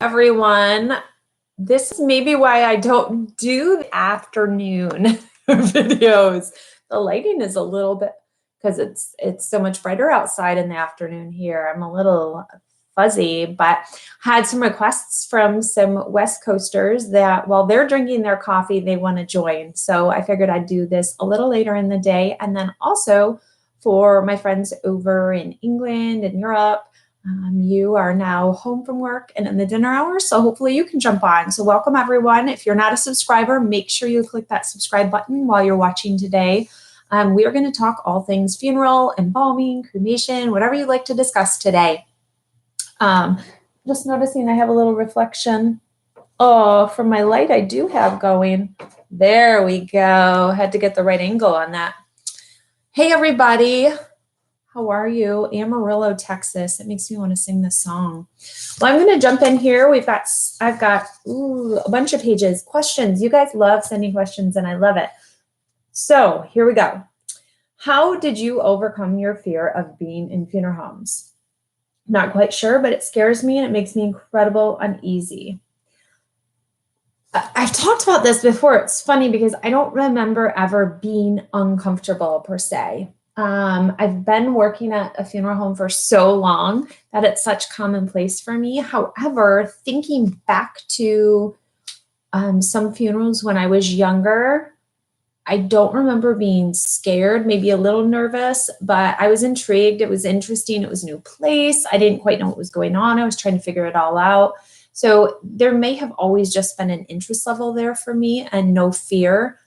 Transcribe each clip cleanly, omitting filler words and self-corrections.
Everyone. This is maybe why I don't do the afternoon videos. The lighting is a little bit, because it's so much brighter outside in the afternoon here. I'm a little fuzzy, but had some requests from some West Coasters that while they're drinking their coffee, they want to join. So I figured I'd do this a little later in the day. And then also for my friends over in England and Europe, you are now home from work and in the dinner hours, so hopefully you can jump on. So welcome everyone. If you're not a subscriber, make sure you click that subscribe button while you're watching today. We are going to talk all things funeral, embalming, cremation, whatever you'd like to discuss today. Just noticing I have a little reflection. Oh, from my light I do have going. There we go. Had to get the right angle on that. Hey everybody. How are you? Amarillo, Texas. It makes me want to sing this song. Well, I'm going to jump in here. I've got a bunch of pages. Questions. You guys love sending questions and I love it. So here we go. How did you overcome your fear of being in funeral homes? Not quite sure, but it scares me and it makes me incredibly uneasy. I've talked about this before. It's funny because I don't remember ever being uncomfortable per se. I've been working at a funeral home for so long that it's such commonplace for me. However, thinking back to some funerals when I was younger, I don't remember being scared, maybe a little nervous, but I was intrigued. It was interesting. It was a new place. I didn't quite know what was going on. I was trying to figure it all out. So there may have always just been an interest level there for me and no fear.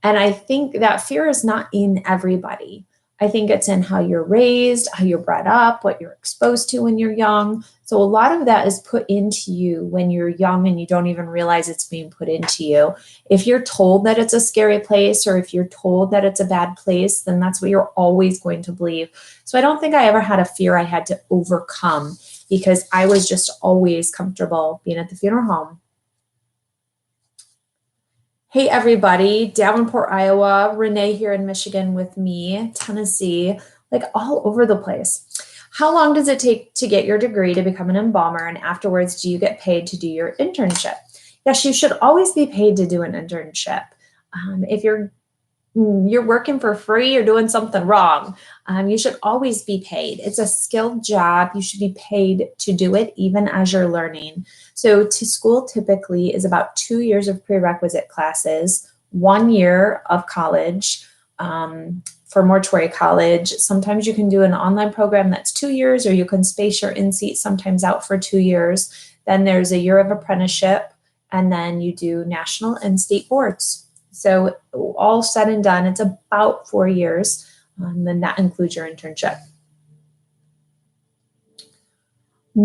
And I think that fear is not in everybody. I think it's in how you're raised, how you're brought up, what you're exposed to when you're young. So a lot of that is put into you when you're young and you don't even realize it's being put into you. If you're told that it's a scary place or if you're told that it's a bad place, then that's what you're always going to believe. So I don't think I ever had a fear I had to overcome because I was just always comfortable being at the funeral home. Hey everybody, Davenport, Iowa, Renee here in Michigan with me, Tennessee, like all over the place. How long does it take to get your degree to become an embalmer, and afterwards do you get paid to do your internship? Yes, you should always be paid to do an internship. If you're working for free, you're doing something wrong. You should always be paid. It's a skilled job. You should be paid to do it even as you're learning. So to school typically is about 2 years of prerequisite classes, 1 year of college. For mortuary college, sometimes you can do an online program that's 2 years, or you can space your in-seat sometimes out for 2 years. Then there's a year of apprenticeship, and then you do national and state boards. So all said and done, it's about 4 years, and then that includes your internship.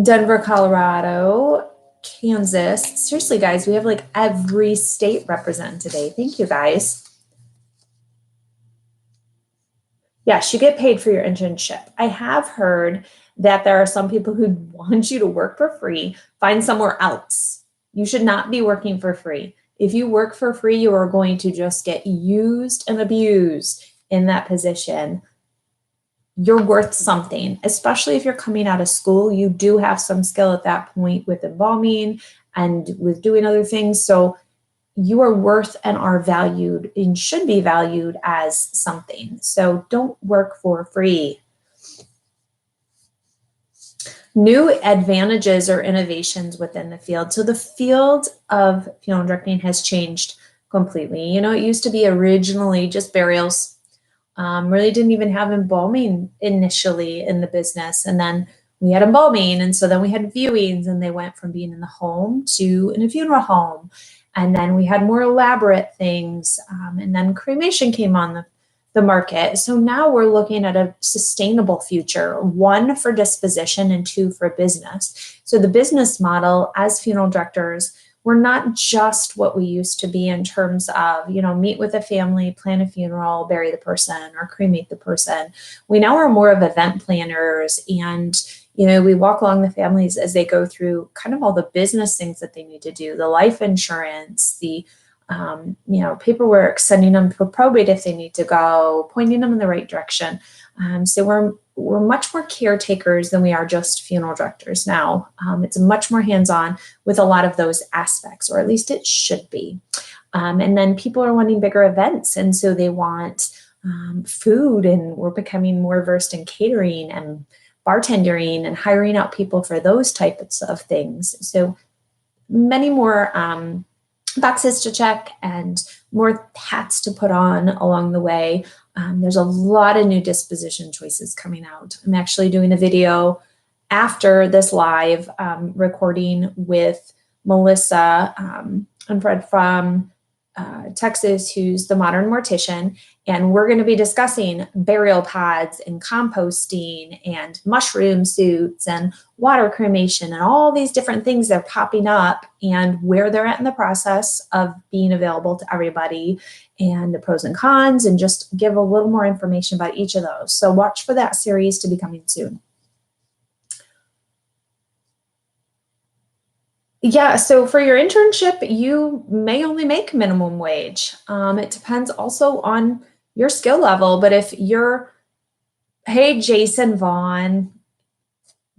Denver, Colorado, Kansas. Seriously, guys, we have like every state represented today. Thank you, guys. Yes, you get paid for your internship. I have heard that there are some people who want you to work for free. Find somewhere else. You should not be working for free. If you work for free, you are going to just get used and abused in that position. You're worth something, especially if you're coming out of school. You do have some skill at that point with embalming and with doing other things. So you are worth and are valued and should be valued as something. So don't work for free. New advantages or innovations within the field. So the field of funeral directing has changed completely. You know, it used to be originally just burials. Really didn't even have embalming initially in the business. And then we had embalming. And so then we had viewings, and they went from being in the home to in a funeral home. And then we had more elaborate things. And then cremation came on the market. So now we're looking at a sustainable future, 1 for disposition and 2 for business. So the business model as funeral directors, we're not just what we used to be in terms of, you know, meet with a family, plan a funeral, bury the person, or cremate the person. We now are more of event planners, and, you know, we walk along the families as they go through kind of all the business things that they need to do, the life insurance, the you know, paperwork, sending them for probate if they need to go, pointing them in the right direction. So we're much more caretakers than we are just funeral directors now. It's much more hands-on with a lot of those aspects, or at least it should be. And then people are wanting bigger events, and so they want food, and we're becoming more versed in catering and bartending and hiring out people for those types of things. So many more boxes to check and more hats to put on along the way. There's a lot of new disposition choices coming out. I'm actually doing a video after this live recording with Melissa and Fred from Texas, who's the modern mortician, and we're going to be discussing burial pods and composting and mushroom suits and water cremation and all these different things that are popping up and where they're at in the process of being available to everybody, and the pros and cons, and just give a little more information about each of those. So watch for that series to be coming soon. Yeah, so for your internship, you may only make minimum wage. It depends also on your skill level, but if you're, hey, Jason Vaughn,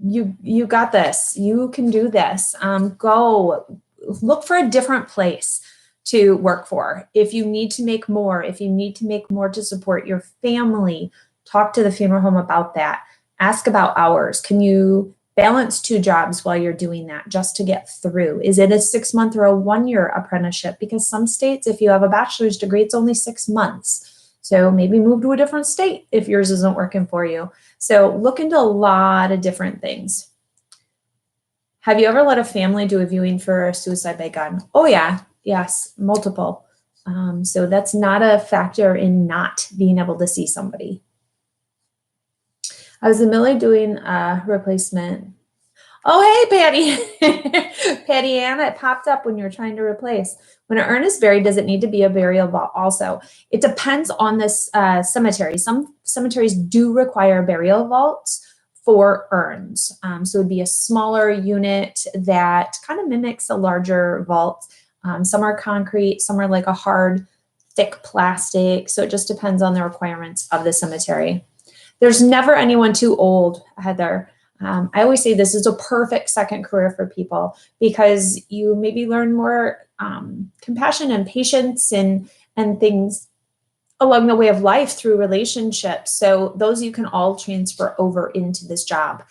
you got this, you can do this, go look for a different place to work for. If you need to make more, to support your family, talk to the funeral home about that. Ask about hours. Can you balance 2 jobs while you're doing that just to get through? Is it a 6-month or a 1-year apprenticeship? Because some states, if you have a bachelor's degree, it's only 6 months. So maybe move to a different state if yours isn't working for you. So look into a lot of different things. Have you ever let a family do a viewing for a suicide by gun? Oh yeah, yes, multiple. So that's not a factor in not being able to see somebody. I was in the middle of doing a replacement. Oh, hey, Patty. Patty Ann, it popped up when you're trying to replace. When an urn is buried, does it need to be a burial vault also? It depends on this cemetery. Some cemeteries do require burial vaults for urns. So it would be a smaller unit that kind of mimics a larger vault. Some are concrete, some are like a hard, thick plastic. So it just depends on the requirements of the cemetery. There's never anyone too old, Heather. I always say this is a perfect second career for people because you maybe learn more compassion and patience and things along the way of life through relationships. So those you can all transfer over into this job.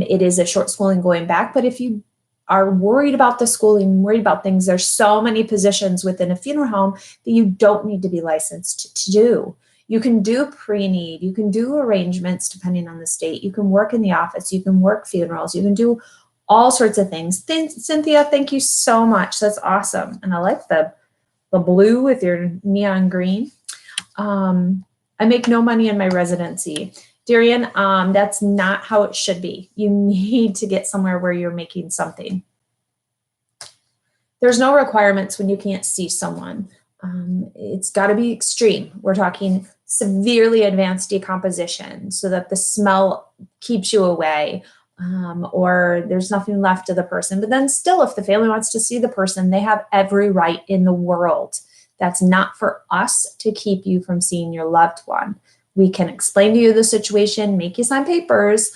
It is a short schooling going back, but if you are worried about the schooling, worried about things, there's so many positions within a funeral home that you don't need to be licensed to do. You can do pre-need, you can do arrangements depending on the state, you can work in the office, you can work funerals, you can do all sorts of things. Cynthia, thank you so much. That's awesome. And I like the blue with your neon green. I make no money in my residency. Darian, that's not how it should be. You need to get somewhere where you're making something. There's no requirements when you can't see someone. It's got to be extreme. We're talking severely advanced decomposition so that the smell keeps you away, or there's nothing left of the person. But then still, if the family wants to see the person, they have every right in the world. That's not for us to keep you from seeing your loved one. We can explain to you the situation, make you sign papers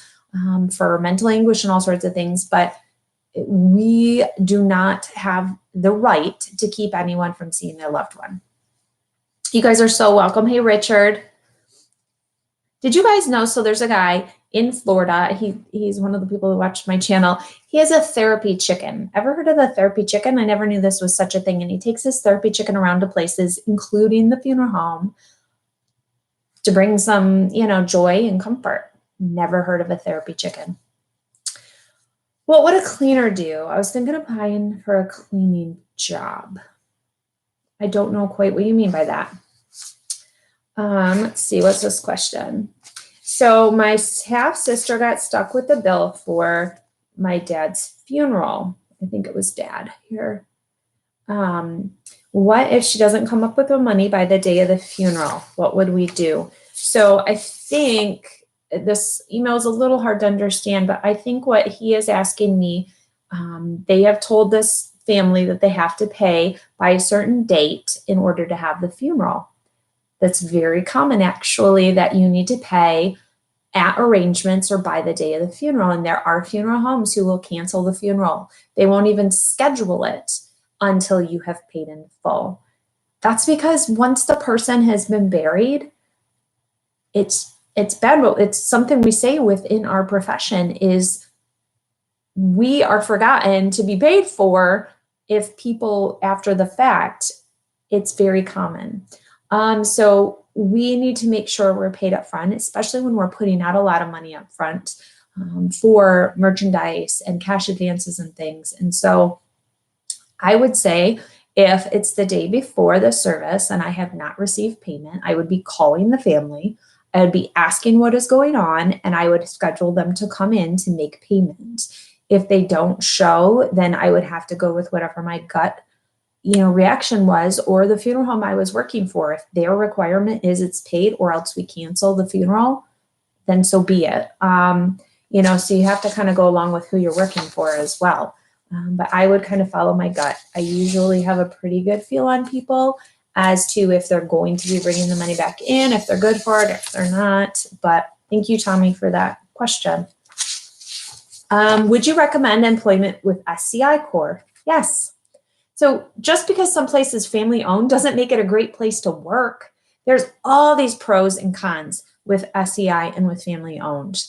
for mental anguish and all sorts of things, but we do not have the right to keep anyone from seeing their loved one. You guys are so welcome. Hey, Richard. Did you guys know, so there's a guy in Florida, he's one of the people who watch my channel. He has a therapy chicken. Ever heard of the therapy chicken? I never knew this was such a thing. And he takes his therapy chicken around to places, including the funeral home, to bring some, joy and comfort. Never heard of a therapy chicken. What would a cleaner do? I was thinking of applying for a cleaning job. I don't know quite what you mean by that. Let's see, what's this question? So my half sister got stuck with the bill for my dad's funeral. I think it was dad here. What if she doesn't come up with the money by the day of the funeral? What would we do? So I think this email is a little hard to understand, but I think what he is asking me, they have told this family that they have to pay by a certain date in order to have the funeral. That's very common, actually, that you need to pay at arrangements or by the day of the funeral. And there are funeral homes who will cancel the funeral. They won't even schedule it until you have paid in full. That's because once the person has been buried, it's bad. It's something we say within our profession is we are forgotten to be paid for if people after the fact. It's very common. So we need to make sure we're paid up front, especially when we're putting out a lot of money up front for merchandise and cash advances and things. And so I would say if it's the day before the service and I have not received payment, I would be calling the family. I would be asking what is going on, and I would schedule them to come in to make payment. If they don't show, then I would have to go with whatever my gut reaction was, or the funeral home I was working for. If their requirement is it's paid or else we cancel the funeral, then so be it. So you have to kind of go along with who you're working for as well. But I would kind of follow my gut. I usually have a pretty good feel on people as to if they're going to be bringing the money back in, if they're good for it, if they're not. But thank you, Tommy, for that question. Would you recommend employment with SCI Corps? Yes. So just because some place is family owned doesn't make it a great place to work. There's all these pros and cons with SCI and with family owned.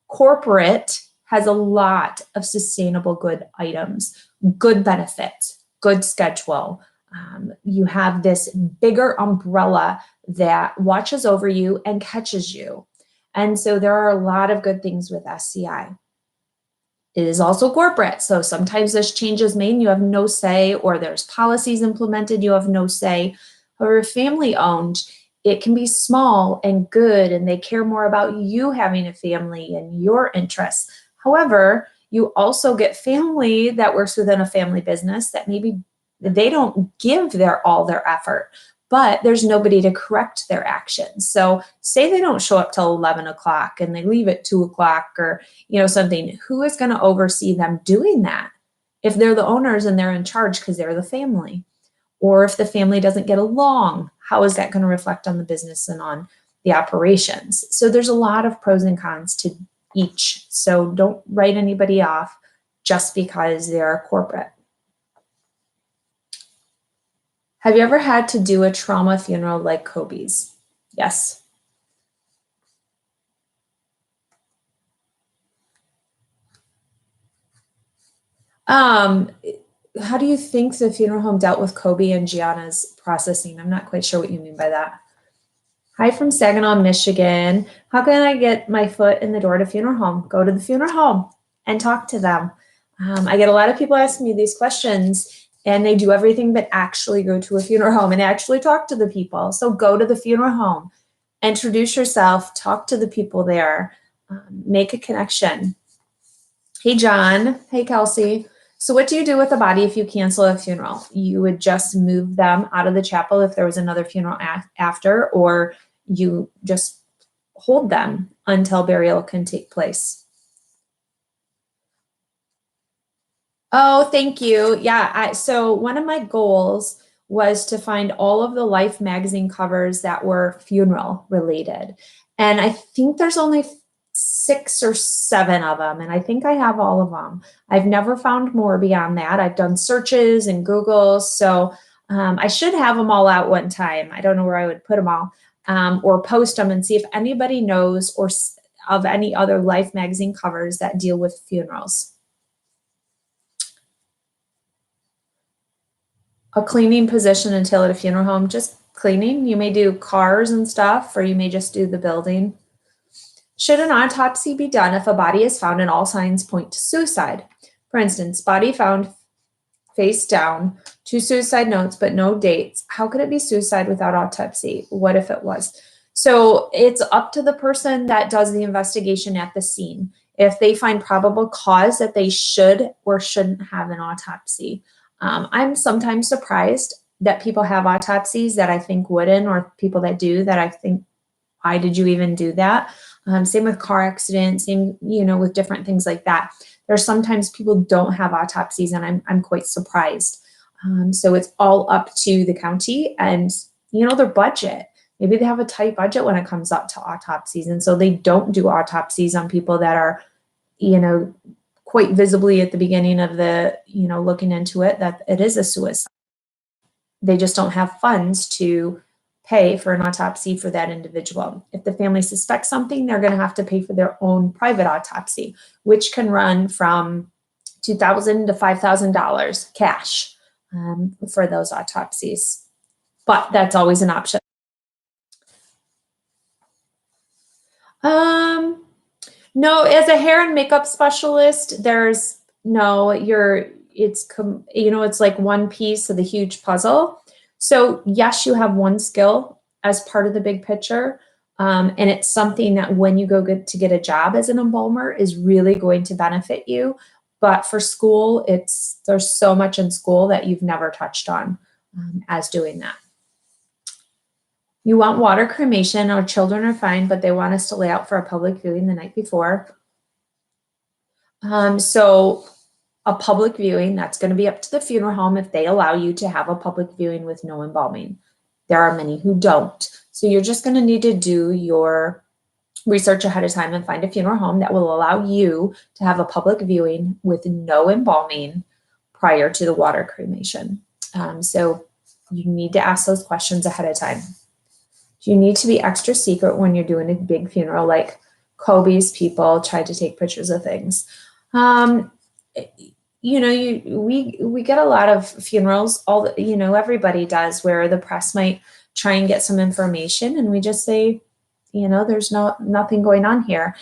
Corporate has a lot of sustainable good items, good benefits, good schedule. You have this bigger umbrella that watches over you and catches you. And so there are a lot of good things with SCI. It is also corporate. So sometimes there's changes made and you have no say, or there's policies implemented, you have no say. However, family owned, it can be small and good, and they care more about you having a family and your interests. However, you also get family that works within a family business that maybe they don't give all their effort, but there's nobody to correct their actions. So say they don't show up till 11 o'clock and they leave at 2 o'clock or, something. Who is going to oversee them doing that? If they're the owners and they're in charge because they're the family, or if the family doesn't get along, how is that going to reflect on the business and on the operations? So there's a lot of pros and cons to each. So don't write anybody off just because they're corporate. Have you ever had to do a trauma funeral like Kobe's? Yes. How do you think the funeral home dealt with Kobe and Gianna's processing? I'm not quite sure what you mean by that. Hi from Saginaw, Michigan. How can I get my foot in the door to funeral home? Go to the funeral home and talk to them. I get a lot of people asking me these questions, and they do everything but actually go to a funeral home and actually talk to the people. So go to the funeral home, introduce yourself, talk to the people there, make a connection. Hey, John. Hey, Kelsey. So what do you do with the body if you cancel a funeral? You would just move them out of the chapel if there was another funeral after, or you just hold them until burial can take place. Oh, thank you. Yeah. So one of my goals was to find all of the Life magazine covers that were funeral related. And I think there's only 6 or 7 of them. And I think I have all of them. I've never found more beyond that. I've done searches and Google. So I should have them all out one time. I don't know where I would put them all, or post them and see if anybody knows or of any other Life magazine covers that deal with funerals. A cleaning position until at a funeral home, just cleaning. You may do cars and stuff, or you may just do the building. Should an autopsy be done if a body is found and all signs point to suicide? For instance, body found face down, 2 suicide notes, but no dates. How could it be suicide without autopsy? What if it was? So it's up to the person that does the investigation at the scene. If they find probable cause that they should or shouldn't have an autopsy. I'm sometimes surprised that people have autopsies that I think wouldn't, or people that do that I think, why did you even do that? Same with car accidents, same, with different things like that. There's sometimes people don't have autopsies, and I'm quite surprised. So it's all up to the county and, their budget. Maybe they have a tight budget when it comes up to autopsies, and so they don't do autopsies on people that are, you know, quite visibly at the beginning of the, you know, looking into it, that it is a suicide. They just don't have funds to pay for an autopsy for that individual. If the family suspects something, they're going to have to pay for their own private autopsy, which can run from $2,000 to $5,000 cash for those autopsies. But that's always an option. No, as a hair and makeup specialist, there's no, it's like one piece of the huge puzzle. So yes, you have one skill as part of the big picture. And it's something that when you go to get a job as an embalmer is really going to benefit you. But for school, there's so much in school that you've never touched on as doing that. You want water cremation. Our children are fine, but they want us to lay out for a public viewing the night before. So a public viewing, that's going to be up to the funeral home if they allow you to have a public viewing with no embalming. There are many who don't. So you're just going to need to do your research ahead of time and find a funeral home that will allow you to have a public viewing with no embalming prior to the water cremation. So you need to ask those questions ahead of time. You need to be extra secret when you're doing a big funeral, like Kobe's people tried to take pictures of things. You know, we get a lot of funerals, everybody does, where the press might try and get some information and we just say, you know, there's nothing going on here.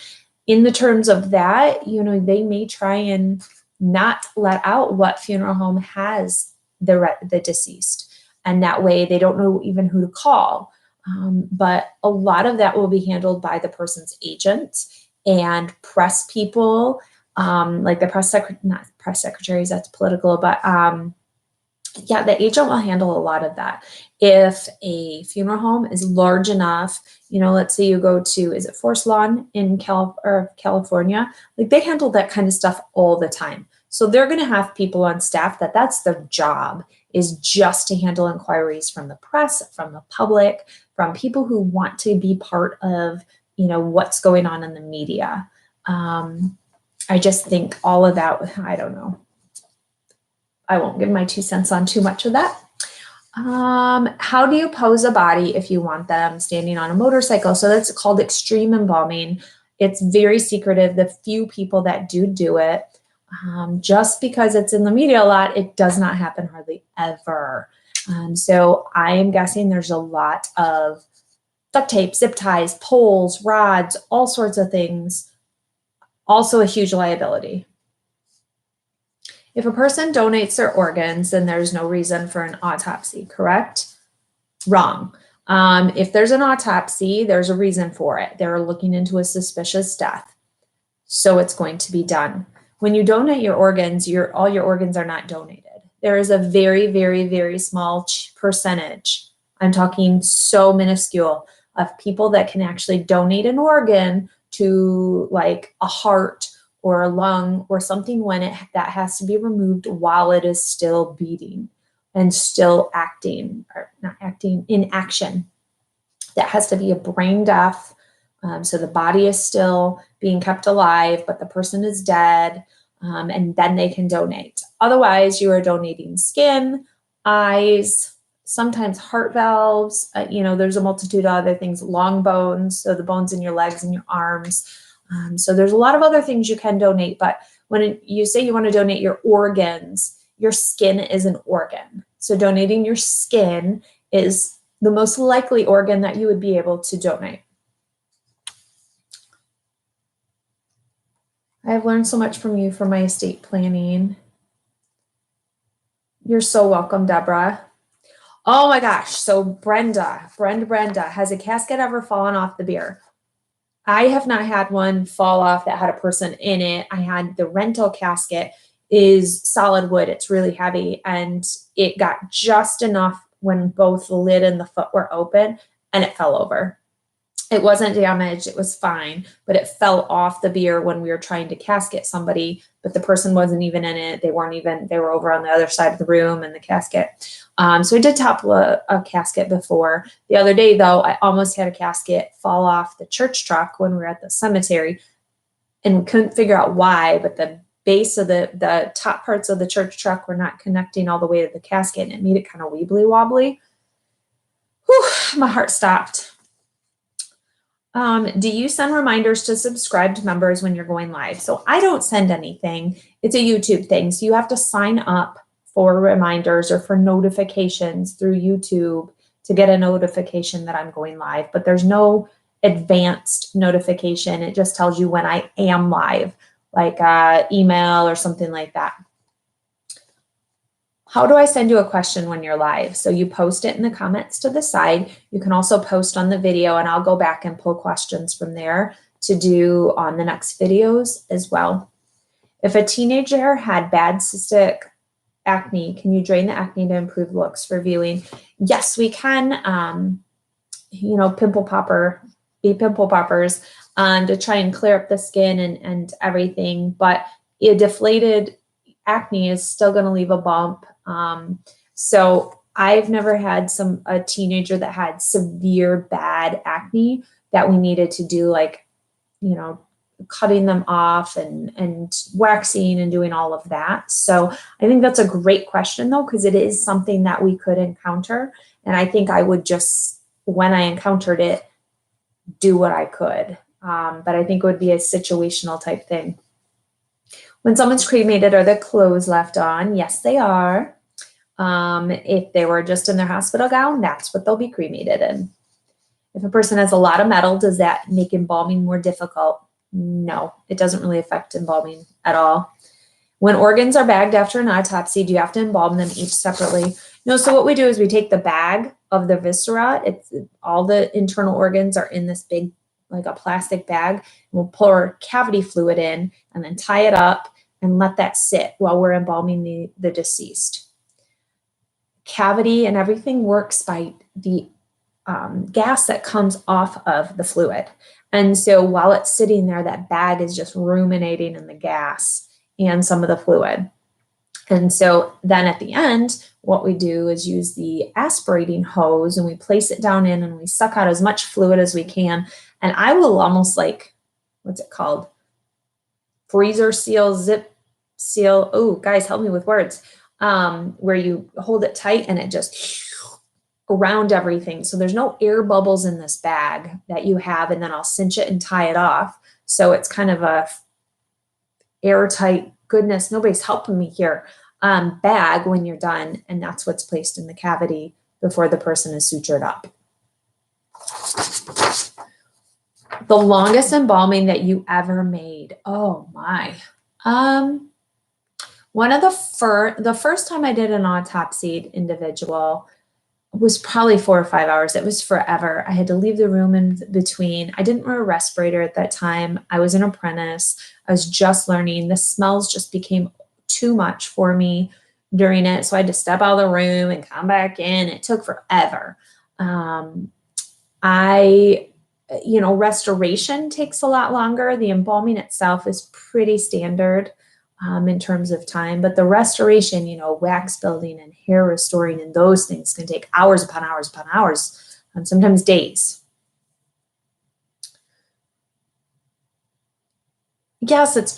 In the terms of that, you know, they may try and not let out what funeral home has the deceased. And that way they don't know even who to call. But a lot of that will be handled by the person's agent and press people, like the not press secretaries, that's political, but yeah, the agent will handle a lot of that. If a funeral home is large enough, you know, let's say you go to, is it Forest Lawn in California? Like they handle that kind of stuff all the time. So they're going to have people on staff that's their job, is just to handle inquiries from the press, from the public, from people who want to be part of, you know, what's going on in the media. I just think all of that, I don't know. I won't give my 2 cents on too much of that. How do you pose a body if you want them standing on a motorcycle? So that's called extreme embalming. It's very secretive. The few people that do it, just because it's in the media a lot, it does not happen hardly ever. So I am guessing there's a lot of duct tape, zip ties, poles, rods, all sorts of things. Also a huge liability. If a person donates their organs, then there's no reason for an autopsy, correct? Wrong. If there's an autopsy, there's a reason for it. They're looking into a suspicious death. So it's going to be done. When you donate your organs, all your organs are not donated. There is a very, very, very small percentage, I'm talking so minuscule, of people that can actually donate an organ to like a heart or a lung or something that has to be removed while it is still beating and still acting, or not acting, in action. That has to be a brain death. So the body is still being kept alive, but the person is dead, and then they can donate. Otherwise, you are donating skin, eyes, sometimes heart valves. There's a multitude of other things, long bones, so the bones in your legs and your arms. So there's a lot of other things you can donate, but when you say you want to donate your organs, your skin is an organ. So donating your skin is the most likely organ that you would be able to donate. I've learned so much from you for my estate planning. You're so welcome, Deborah. Oh my gosh. So Brenda, has a casket ever fallen off the bier? I have not had one fall off that had a person in it. I had the rental casket is solid wood. It's really heavy, and it got just enough when both the lid and the foot were open, and it fell over. It wasn't damaged. It was fine, but it fell off the bier when we were trying to casket somebody, but the person wasn't even in it. They were over on the other side of the room in the casket. So I did topple a casket before. The other day though, I almost had a casket fall off the church truck when we were at the cemetery, and we couldn't figure out why, but the base of the top parts of the church truck were not connecting all the way to the casket, and it made it kind of weebly wobbly. Whew, my heart stopped. Do you send reminders to subscribed members when you're going live? So I don't send anything. It's a YouTube thing. So you have to sign up for reminders or for notifications through YouTube to get a notification that I'm going live, but there's no advanced notification. It just tells you when I am live, like email or something like that. How do I send you a question when you're live? So you post it in the comments to the side. You can also post on the video, and I'll go back and pull questions from there to do on the next videos as well. If a teenager had bad cystic acne, can you drain the acne to improve looks for viewing? Yes, we can. You know, pimple poppers to try and clear up the skin and everything, but a deflated acne is still going to leave a bump. So I've never had a teenager that had severe bad acne that we needed to do, like, you know, cutting them off and waxing and doing all of that. So I think that's a great question though, because it is something that we could encounter. And I think I would just, when I encountered it, do what I could. But I think it would be a situational type thing. When someone's cremated, are the clothes left on? Yes, they are. If they were just in their hospital gown, that's what they'll be cremated in. If a person has a lot of metal, does that make embalming more difficult? No, it doesn't really affect embalming at all. When organs are bagged after an autopsy, do you have to embalm them each separately? No, so what we do is we take the bag of the viscera. It's all the internal organs are in this big, like a plastic bag. And we'll pour cavity fluid in and then tie it up and let that sit while we're embalming the deceased. Cavity and everything works by the gas that comes off of the fluid. And so while it's sitting there, that bag is just ruminating in the gas and some of the fluid. And so then at the end, what we do is use the aspirating hose and we place it down in and we suck out as much fluid as we can. And I will almost like, what's it called? Freezer seal, zip seal. Oh, guys, help me with words. Where you hold it tight and it just around everything. So there's no air bubbles in this bag that you have, and then I'll cinch it and tie it off. So it's kind of a airtight, goodness, nobody's helping me here, bag when you're done. And that's what's placed in the cavity before the person is sutured up. The longest embalming that you ever made. Oh my. One of the first time I did an autopsied individual was probably 4 or 5 hours. It was forever. I had to leave the room in between. I didn't wear a respirator at that time. I was an apprentice. I was just learning. The smells just became too much for me during it. So I had to step out of the room and come back in. It took forever. Restoration takes a lot longer. The embalming itself is pretty standard in terms of time, but the restoration, wax building and hair restoring and those things can take hours upon hours upon hours, and sometimes days. Yes, it's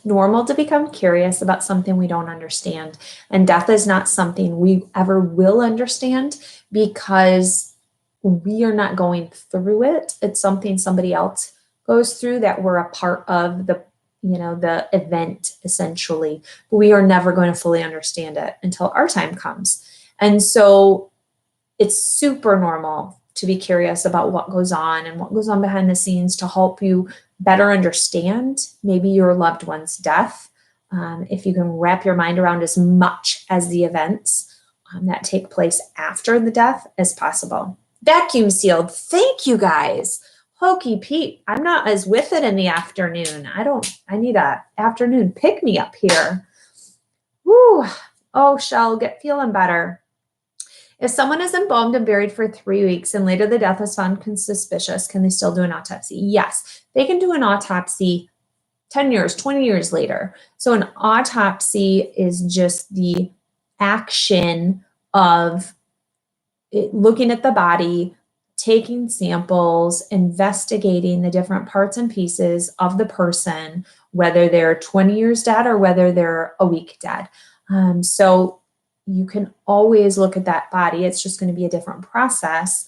normal to become curious about something we don't understand. And death is not something we ever will understand because we are not going through it. It's something somebody else goes through that we're a part of the event essentially. But we are never going to fully understand it until our time comes. And so it's super normal to be curious about what goes on and what goes on behind the scenes to help you better understand maybe your loved one's death. If you can wrap your mind around as much as the events that take place after the death as possible. Vacuum sealed. Thank you guys. Hokey Pete. I'm not as with it in the afternoon. I need a afternoon pick me up here. Woo. Oh, Shell, get feeling better. If someone is embalmed and buried for 3 weeks and later the death is found suspicious, can they still do an autopsy? Yes, they can do an autopsy 10 years, 20 years later. So an autopsy is just the action of looking at the body, taking samples, investigating the different parts and pieces of the person, whether they're 20 years dead or whether they're a week dead. So you can always look at that body. It's just going to be a different process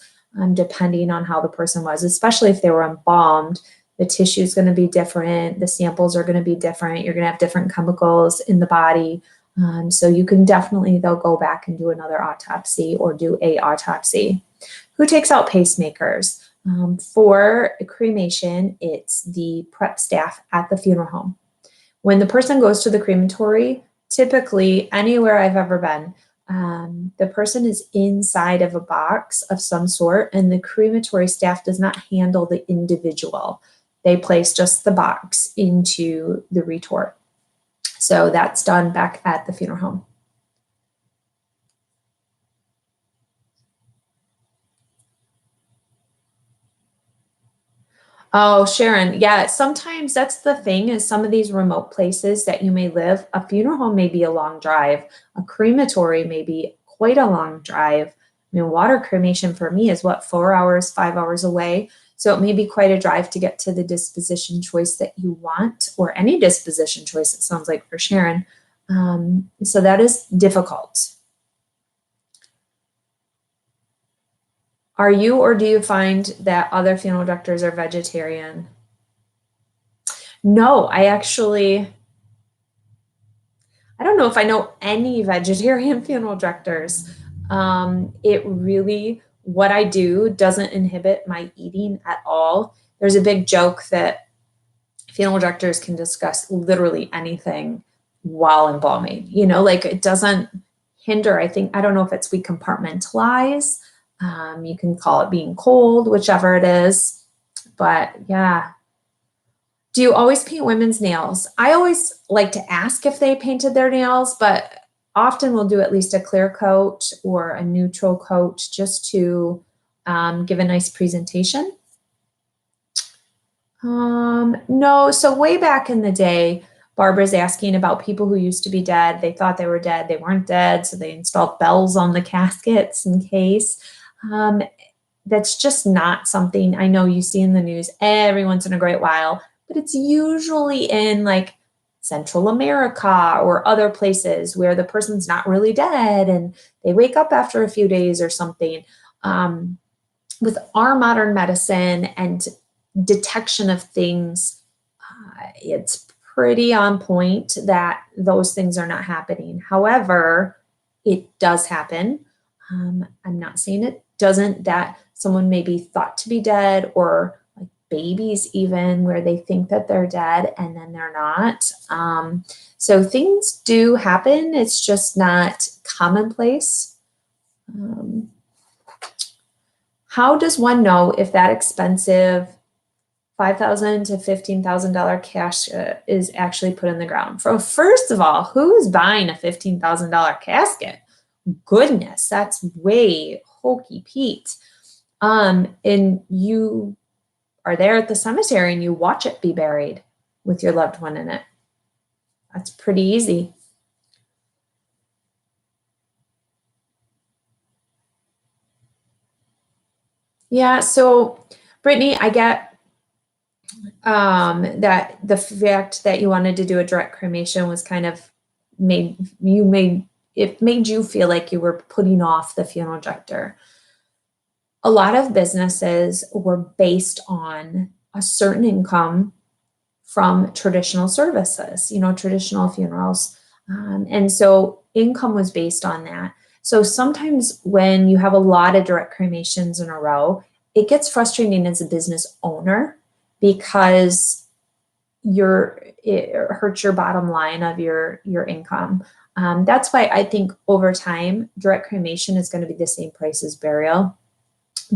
depending on how the person was, especially if they were embalmed. The tissue is going to be different. The samples are going to be different. You're going to have different chemicals in the body. So you can definitely, they'll go back and do another autopsy or do a autopsy. Who takes out pacemakers? For cremation, it's the prep staff at the funeral home. When the person goes to the crematory, typically anywhere I've ever been, the person is inside of a box of some sort, and the crematory staff does not handle the individual. They place just the box into the retort. So that's done back at the funeral home. Oh, Sharon, yeah, sometimes that's the thing is some of these remote places that you may live, a funeral home may be a long drive, a crematory may be quite a long drive. I mean, water cremation for me is what, 4 hours, 5 hours away. So it may be quite a drive to get to the disposition choice that you want, or any disposition choice, it sounds like for Sharon. So that is difficult. Are you, or do you find that other funeral directors are vegetarian? No, I don't know if I know any vegetarian funeral directors. It really, what I do doesn't inhibit my eating at all. There's a big joke that funeral directors can discuss literally anything while embalming. You know, like it doesn't hinder, I don't know if it's we compartmentalize. You can call it being cold, whichever it is. But yeah. Do you always paint women's nails? I always like to ask if they painted their nails, but often we'll do at least a clear coat or a neutral coat just to give a nice presentation. No, so way back in the day, Barbara's asking about people who used to be dead. They thought they were dead. They weren't dead, so they installed bells on the caskets in case. That's just not something I know you see in the news every once in a great while, but it's usually in like Central America or other places where the person's not really dead and they wake up after a few days or something. With our modern medicine and detection of things, it's pretty on point that those things are not happening. However, it does happen. I'm not saying it doesn't, that someone may be thought to be dead, or like babies even, where they think that they're dead and then they're not. So things do happen. It's just not commonplace. How does one know if that expensive $5,000 to $15,000 cash is actually put in the ground? First of all, who's buying a $15,000 casket? Goodness, that's way hokey Pete. And you are there at the cemetery and you watch it be buried with your loved one in it. That's pretty easy. Yeah, so Brittany, I get that the fact that you wanted to do a direct cremation was kind of made you feel like you were putting off the funeral director. A lot of businesses were based on a certain income from traditional services, traditional funerals. And so income was based on that. So sometimes when you have a lot of direct cremations in a row, it gets frustrating as a business owner because it hurts your bottom line of your income. That's why I think over time, direct cremation is going to be the same price as burial,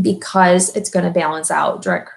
because it's going to balance out. Direct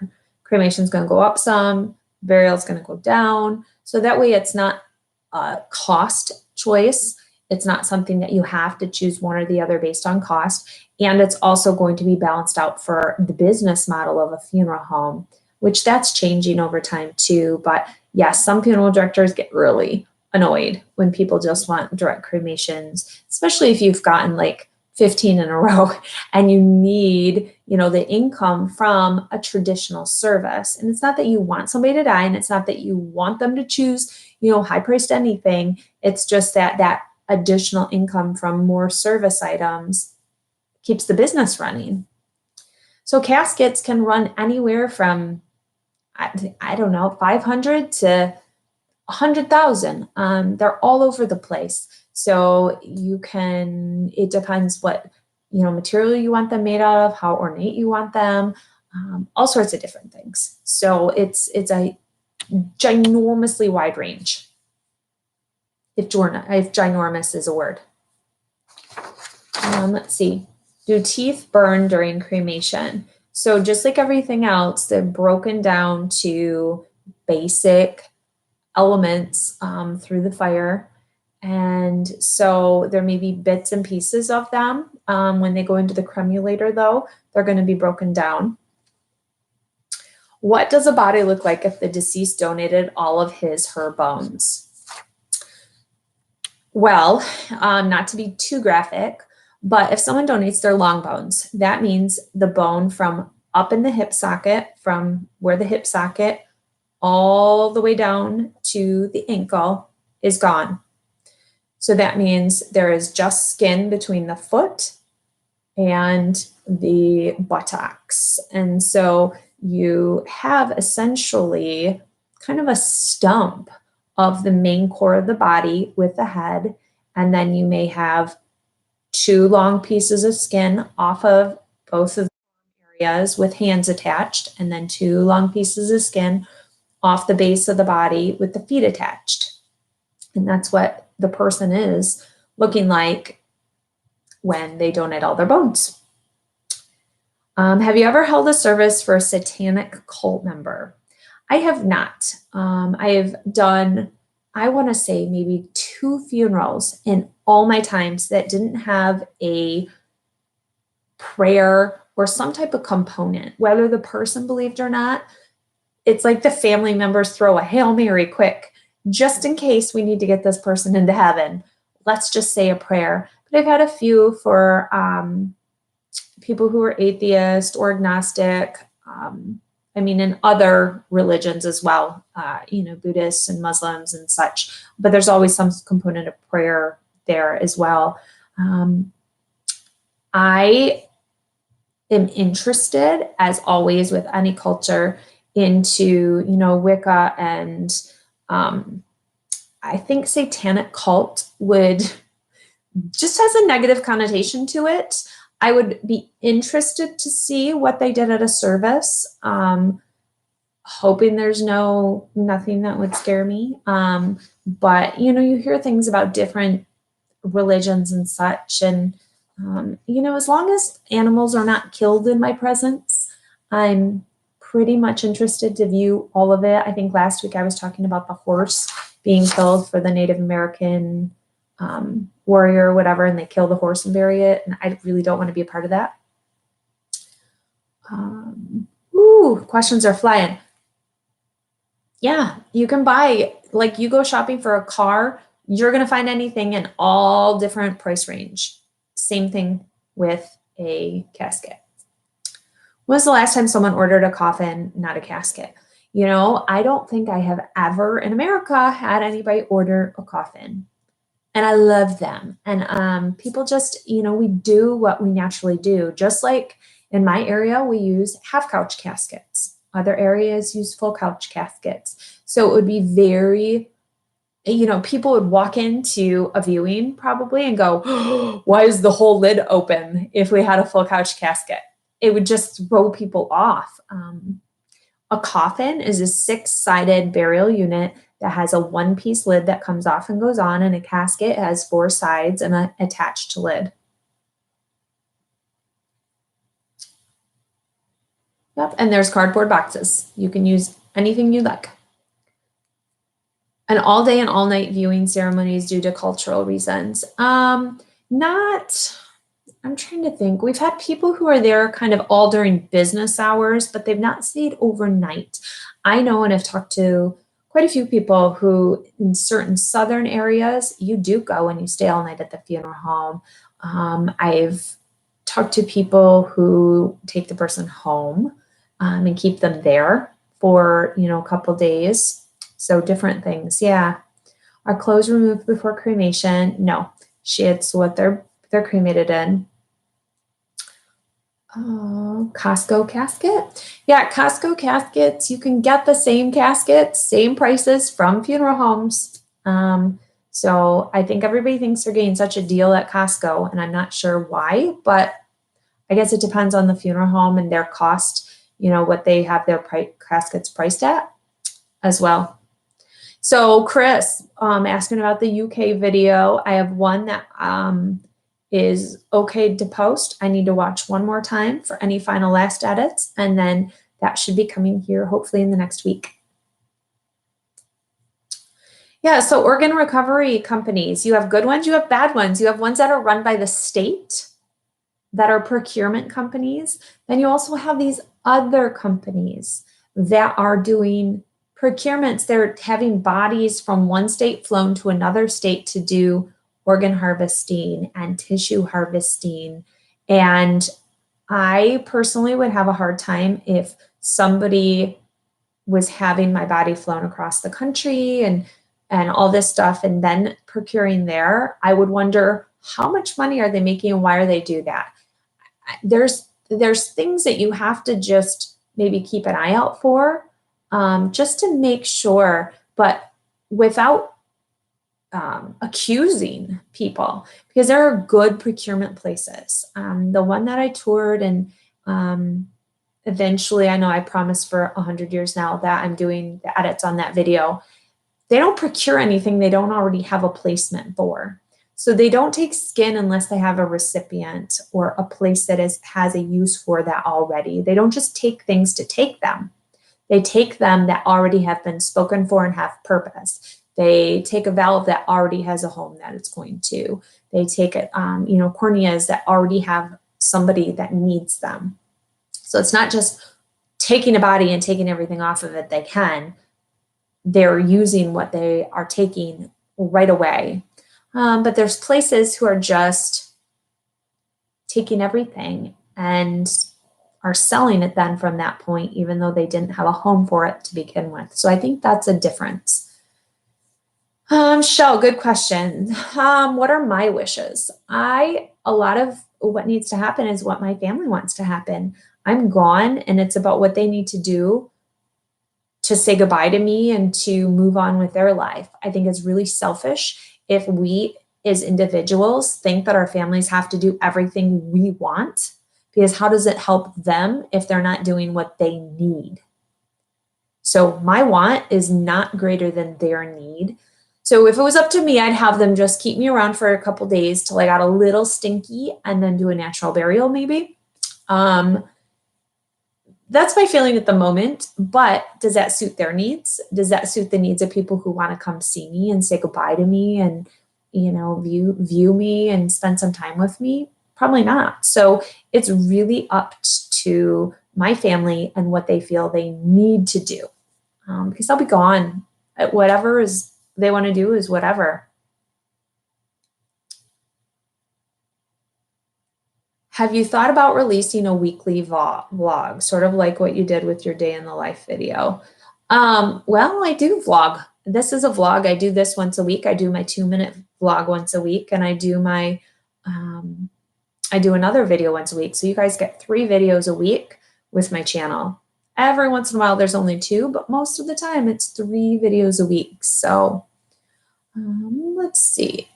cremation is going to go up some, burial is going to go down. So that way it's not a cost choice. It's not something that you have to choose one or the other based on cost. And it's also going to be balanced out for the business model of a funeral home, which that's changing over time too. But yes, some funeral directors get really annoyed when people just want direct cremations, especially if you've gotten like 15 in a row and you need, the income from a traditional service. And it's not that you want somebody to die, and it's not that you want them to choose, high-priced anything. It's just that additional income from more service items keeps the business running. So caskets can run anywhere from, I don't know, 500 to 100,000. They're all over the place. So it depends what, material you want them made out of, how ornate you want them, all sorts of different things. So it's a ginormously wide range. If ginormous is a word. Let's see. Do teeth burn during cremation? So just like everything else, they're broken down to basic elements through the fire. And so there may be bits and pieces of them. When they go into the cremulator, though, they're going to be broken down. What does a body look like if the deceased donated all of her bones? Well, not to be too graphic, but if someone donates their long bones, that means the bone from up in the hip socket, from where the hip socket all the way down to the ankle is gone. So that means there is just skin between the foot and the buttocks. And so you have essentially kind of a stump of the main core of the body with the head. And then you may have 2 long pieces of skin off of both of the areas with hands attached, and then 2 long pieces of skin off the base of the body with the feet attached. And that's what the person is looking like when they donate all their bones. Have you ever held a service for a satanic cult member? I have not. I have done, I want to say maybe 2 funerals in all my times that didn't have a prayer or some type of component, whether the person believed or not. It's like the family members throw a Hail Mary quick, just in case we need to get this person into heaven. Let's just say a prayer. But I've had a few for people who are atheist or agnostic, in other religions as well, Buddhists and Muslims and such, but there's always some component of prayer there as well. I am interested, as always with any culture, into, Wicca, and I think satanic cult would just has a negative connotation to it. I would be interested to see what they did at a service, hoping there's nothing that would scare me. But, you hear things about different religions and such. And, as long as animals are not killed in my presence, I'm pretty much interested to view all of it. I think last week I was talking about the horse being killed for the Native American warrior or whatever, and they kill the horse and bury it. And I really don't want to be a part of that. Questions are flying. Yeah, you can buy, like you go shopping for a car, you're going to find anything in all different price range. Same thing with a casket. When was the last time someone ordered a coffin, not a casket? I don't think I have ever in America had anybody order a coffin. And I love them. And people just, we do what we naturally do. Just like in my area, we use half couch caskets. Other areas use full couch caskets. So it would be very, people would walk into a viewing probably and go, oh, why is the whole lid open if we had a full couch casket? It would just throw people off. A coffin is a 6-sided burial unit that has a 1-piece lid that comes off and goes on, and a casket has 4 sides and an attached lid. Yep, and there's cardboard boxes. You can use anything you like. an all day and all night viewing ceremonies due to cultural reasons. Not, I'm trying to think. We've had people who are there kind of all during business hours, but they've not stayed overnight. I know, and I've talked to quite a few people who in certain southern areas, you do go and you stay all night at the funeral home. I've talked to people who take the person home and keep them there for, a couple days. So different things. Yeah. Are clothes removed before cremation? No. It's what they're cremated in. Costco casket. Yeah, Costco caskets. You can get the same caskets, same prices from funeral homes. So I think everybody thinks they're getting such a deal at Costco, and I'm not sure why, but I guess it depends on the funeral home and their cost, what they have their caskets priced at as well. So Chris, asking about the UK video. I have one that is okay to post. I need to watch one more time for any final last edits, and then that should be coming here hopefully in the next week. Yeah, so organ recovery companies, you have good ones, you have bad ones. You have ones that are run by the state that are procurement companies. Then you also have these other companies that are doing procurements. They're having bodies from one state flown to another state to do organ harvesting and tissue harvesting. And I personally would have a hard time if somebody was having my body flown across the country and all this stuff and then procuring there. I would wonder, how much money are they making and why are they do that? There's things that you have to just maybe keep an eye out for, just to make sure, but without accusing people, because there are good procurement places. The one that I toured, and eventually, I know I promised for 100 years now that I'm doing the edits on that video. They don't procure anything they don't already have a placement for. So they don't take skin unless they have a recipient or a place that has a use for that already. They don't just take things to take them. They take them that already have been spoken for and have purpose. They take a valve that already has a home that it's going to. They take it, corneas that already have somebody that needs them. So it's not just taking a body and taking everything off of it they can. They're using what they are taking right away. But there's places who are just taking everything and are selling it then from that point, even though they didn't have a home for it to begin with. So I think that's a difference. Shell, good question. What are my wishes? A lot of what needs to happen is what my family wants to happen. I'm gone, and it's about what they need to do to say goodbye to me and to move on with their life. I think it's really selfish if we as individuals think that our families have to do everything we want, because how does it help them if they're not doing what they need? So my want is not greater than their need. So if it was up to me, I'd have them just keep me around for a couple days till I got a little stinky and then do a natural burial maybe. That's my feeling at the moment, but does that suit their needs? Does that suit the needs of people who want to come see me and say goodbye to me and, view me and spend some time with me? Probably not. So it's really up to my family and what they feel they need to do, because I'll be gone. Whatever they want to do is whatever. Have you thought about releasing a weekly vlog, sort of like what you did with your day in the life video? Well, I do vlog. This is a vlog. I do this once a week. I do my 2-minute vlog once a week, and I do another video once a week. So you guys get 3 videos a week with my channel. Every once in a while, there's only 2, but most of the time it's 3 videos a week. So let's see.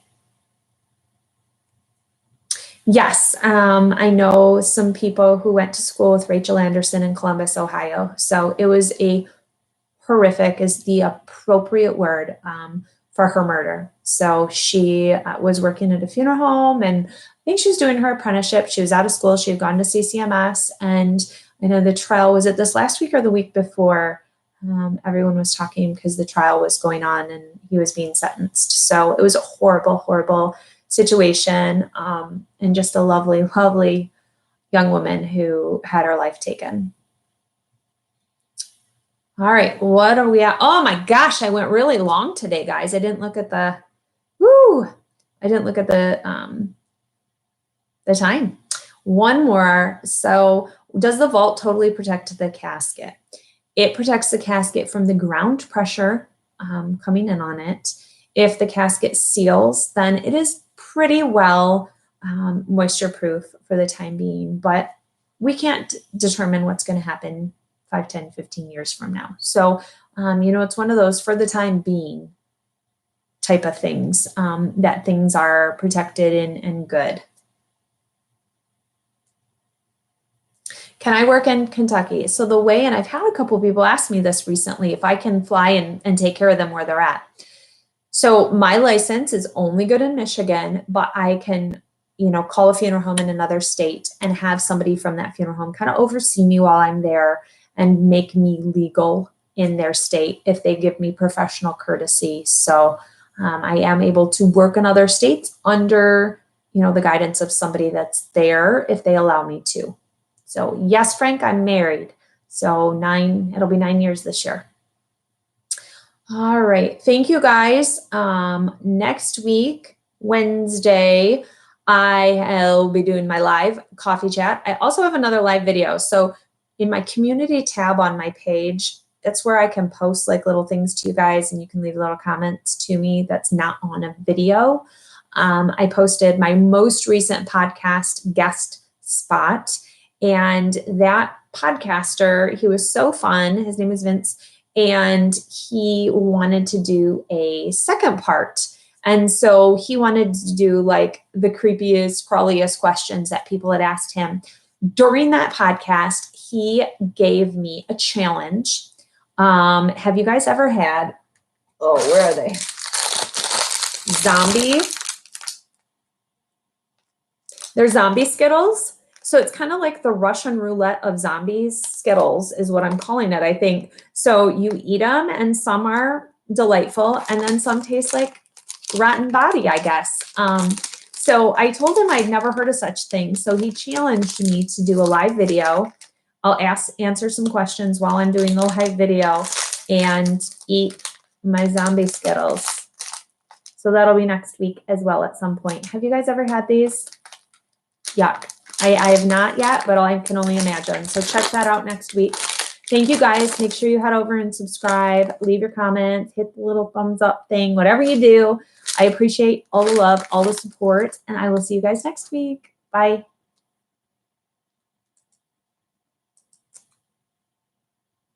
Yes, I know some people who went to school with Rachel Anderson in Columbus, Ohio. So it was a horrific is the appropriate word for her murder. So she was working at a funeral home, and I think she was doing her apprenticeship. She was out of school. She had gone to CCMS, and I know the trial was it this last week or the week before. everyone was talking because the trial was going on and he was being sentenced. So it was a horrible, horrible situation, and just a lovely, lovely young woman who had her life taken. All right, what are we at? Oh my gosh, I went really long today, guys. I didn't look at the, I didn't look at the time. One more. So does the vault totally protect the casket? It protects the casket from the ground pressure coming in on it. If the casket seals, then it is pretty well moisture proof for the time being, but we can't determine what's going to happen 5, 10, 15 years from now. So, it's one of those for the time being type of things, that things are protected and good. Can I work in Kentucky? So the way, and I've had a couple of people ask me this recently, if I can fly and take care of them where they're at. So my license is only good in Michigan, but I can, call a funeral home in another state and have somebody from that funeral home kind of oversee me while I'm there and make me legal in their state if they give me professional courtesy. So I am able to work in other states under, the guidance of somebody that's there if they allow me to. So yes, Frank, I'm married. So it'll be 9 years this year. All right. Thank you guys. Next week, Wednesday, I'll be doing my live coffee chat. I also have another live video. So in my community tab on my page, that's where I can post like little things to you guys and you can leave little comments to me that's not on a video. I posted my most recent podcast guest spot. And that podcaster, he was so fun. His name is Vince. And he wanted to do a second part. And so he wanted to do like the creepiest, crawliest questions that people had asked him. During that podcast, he gave me a challenge. Have you guys ever had, where are they? They're zombie Skittles. So it's kind of like the Russian roulette of zombies. Skittles is what I'm calling it, I think. So you eat them and some are delightful and then some taste like rotten body, I guess. So I told him I'd never heard of such things. So he challenged me to do a live video. I'll answer some questions while I'm doing the live video and eat my zombie Skittles. So that'll be next week as well at some point. Have you guys ever had these? Yuck. I have not yet, but I can only imagine. So check that out next week. Thank you guys. Make sure you head over and subscribe, leave your comments, hit the little thumbs up thing, whatever you do. I appreciate all the love, all the support, and I will see you guys next week. Bye.